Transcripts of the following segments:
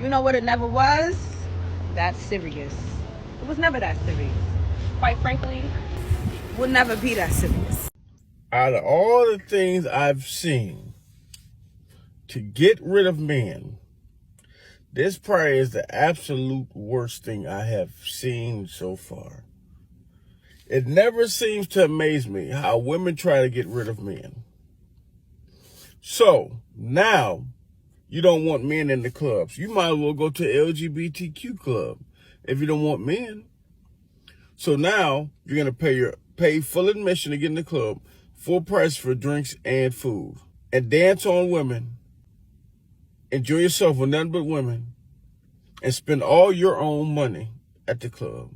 You know what it never was? That serious. It was never that serious. Quite frankly, would never be that serious. Out of all the things I've seen to get rid of men, this probably is the absolute worst thing I have seen so far. It never seems to amaze me how women try to get rid of men. So now you don't want men in the clubs. You might as well go to an LGBTQ club if you don't want men. So now you're gonna pay full admission to get in the club, full price for drinks and food, and dance on women. Enjoy yourself with nothing but women, and spend all your own money at the club.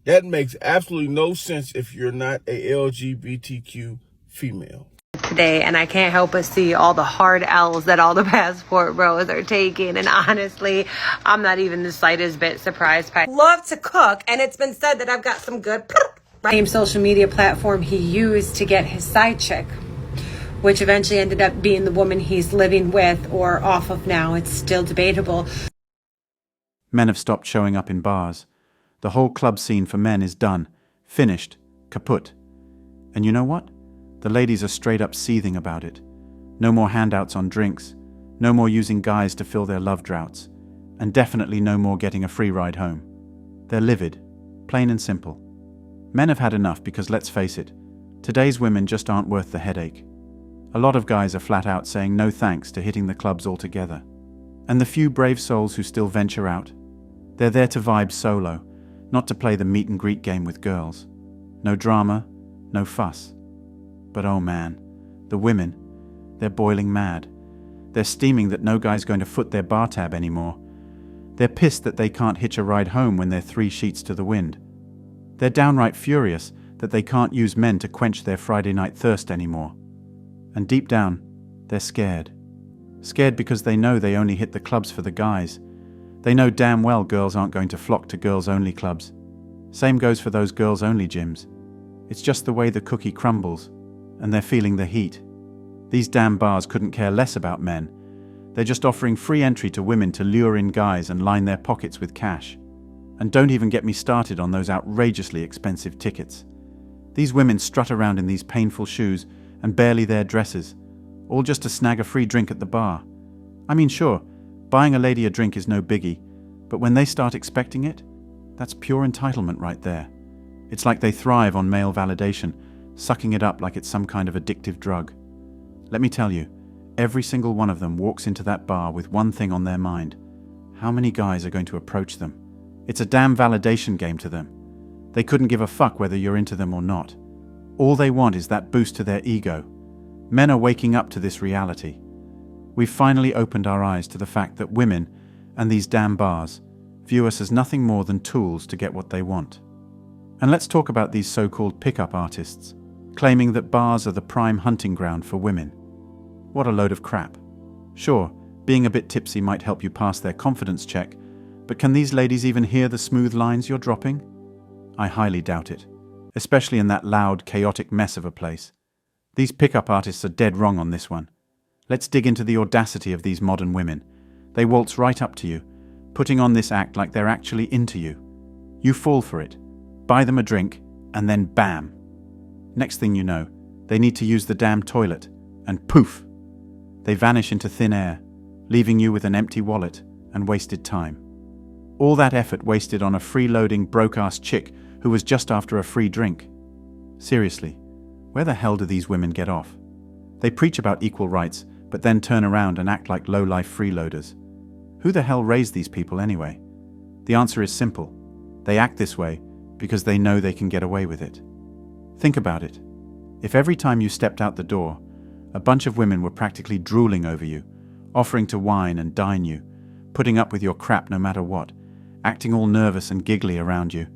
That makes absolutely no sense if you're not a LGBTQ female. Today, and I can't help but see all the hard L's that all the passport bros are taking, and honestly, I'm not even the slightest bit surprised by. Love to cook, and it's been said that I've got some good same social media platform he used to get his side chick, which eventually ended up being the woman he's living with or off of now. It's still debatable. Men have stopped showing up in bars. The whole club scene for men is done, finished, kaput. And you know what? The ladies are straight up seething about it. No more handouts on drinks, no more using guys to fill their love droughts, and definitely no more getting a free ride home. They're livid, plain and simple. Men have had enough because, let's face it, today's women just aren't worth the headache. A lot of guys are flat out saying no thanks to hitting the clubs altogether. And the few brave souls who still venture out, they're there to vibe solo, not to play the meet and greet game with girls. No drama, no fuss. But oh man, the women, they're boiling mad. They're steaming that no guy's going to foot their bar tab anymore. They're pissed that they can't hitch a ride home when they're 3 sheets to the wind. They're downright furious that they can't use men to quench their Friday night thirst anymore. And deep down, they're scared. Scared because they know they only hit the clubs for the guys. They know damn well girls aren't going to flock to girls-only clubs. Same goes for those girls-only gyms. It's just the way the cookie crumbles, and they're feeling the heat. These damn bars couldn't care less about men. They're just offering free entry to women to lure in guys and line their pockets with cash. And don't even get me started on those outrageously expensive tickets. These women strut around in these painful shoes and barely their dresses, all just to snag a free drink at the bar. I mean, sure, buying a lady a drink is no biggie, but when they start expecting it, that's pure entitlement right there. It's like they thrive on male validation, sucking it up like it's some kind of addictive drug. Let me tell you, every single one of them walks into that bar with one thing on their mind: how many guys are going to approach them? It's a damn validation game to them. They couldn't give a fuck whether you're into them or not. All they want is that boost to their ego. Men are waking up to this reality. We've finally opened our eyes to the fact that women, and these damn bars, view us as nothing more than tools to get what they want. And let's talk about these so-called pickup artists, claiming that bars are the prime hunting ground for women. What a load of crap. Sure, being a bit tipsy might help you pass their confidence check, but can these ladies even hear the smooth lines you're dropping? I highly doubt it, especially in that loud, chaotic mess of a place. These pickup artists are dead wrong on this one. Let's dig into the audacity of these modern women. They waltz right up to you, putting on this act like they're actually into you. You fall for it, buy them a drink, and then bam! Next thing you know, they need to use the damn toilet, and poof! They vanish into thin air, leaving you with an empty wallet and wasted time. All that effort wasted on a freeloading broke-ass chick who was just after a free drink. Seriously, where the hell do these women get off? They preach about equal rights, but then turn around and act like low-life freeloaders. Who the hell raised these people anyway? The answer is simple. They act this way because they know they can get away with it. Think about it. If every time you stepped out the door, a bunch of women were practically drooling over you, offering to wine and dine you, putting up with your crap no matter what, acting all nervous and giggly around you,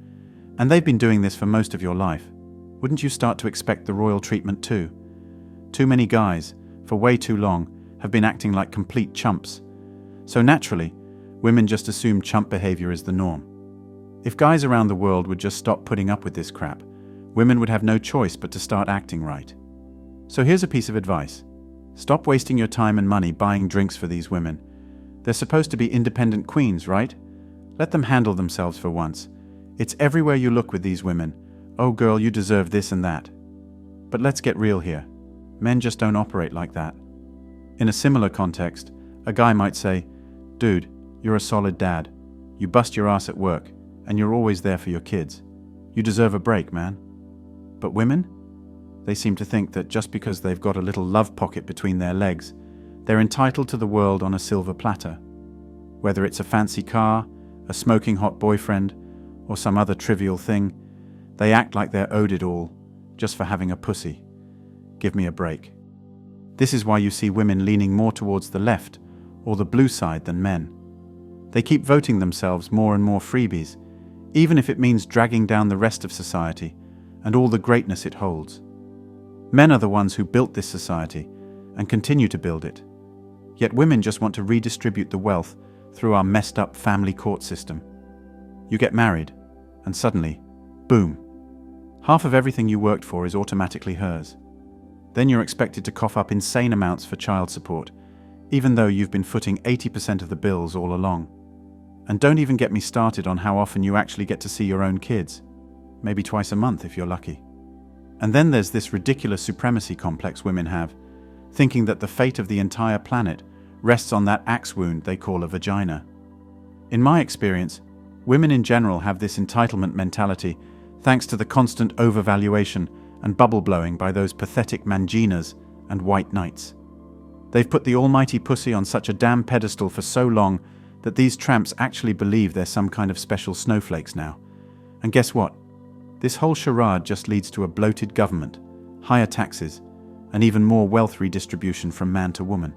and they've been doing this for most of your life, wouldn't you start to expect the royal treatment too? Too many guys, for way too long, have been acting like complete chumps. So naturally, women just assume chump behavior is the norm. If guys around the world would just stop putting up with this crap, women would have no choice but to start acting right. So here's a piece of advice. Stop wasting your time and money buying drinks for these women. They're supposed to be independent queens, right? Let them handle themselves for once. It's everywhere you look with these women. Oh girl, you deserve this and that. But let's get real here. Men just don't operate like that. In a similar context, a guy might say, dude, you're a solid dad. You bust your ass at work, and you're always there for your kids. You deserve a break, man. But women? They seem to think that just because they've got a little love pocket between their legs, they're entitled to the world on a silver platter. Whether it's a fancy car, a smoking hot boyfriend, or some other trivial thing, they act like they're owed it all, just for having a pussy. Give me a break. This is why you see women leaning more towards the left or the blue side than men. They keep voting themselves more and more freebies, even if it means dragging down the rest of society and all the greatness it holds. Men are the ones who built this society and continue to build it. Yet women just want to redistribute the wealth through our messed up family court system. You get married, and suddenly, boom, half of everything you worked for is automatically hers. Then you're expected to cough up insane amounts for child support, even though you've been footing 80% of the bills all along. And don't even get me started on how often you actually get to see your own kids. Maybe twice a month if you're lucky. And then there's this ridiculous supremacy complex women have, thinking that the fate of the entire planet rests on that axe wound they call a vagina. In my experience, women in general have this entitlement mentality thanks to the constant overvaluation and bubble blowing by those pathetic manginas and white knights. They've put the almighty pussy on such a damn pedestal for so long that these tramps actually believe they're some kind of special snowflakes now. And guess what? This whole charade just leads to a bloated government, higher taxes, and even more wealth redistribution from man to woman.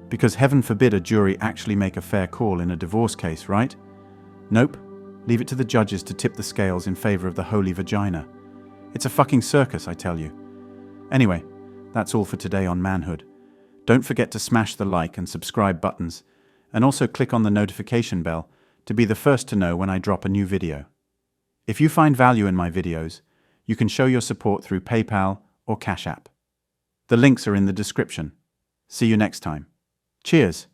Because heaven forbid a jury actually make a fair call in a divorce case, right? Nope. Leave it to the judges to tip the scales in favor of the holy vagina. It's a fucking circus, I tell you. Anyway, that's all for today on Manhood. Don't forget to smash the like and subscribe buttons, and also click on the notification bell to be the first to know when I drop a new video. If you find value in my videos, you can show your support through PayPal or Cash App. The links are in the description. See you next time. Cheers!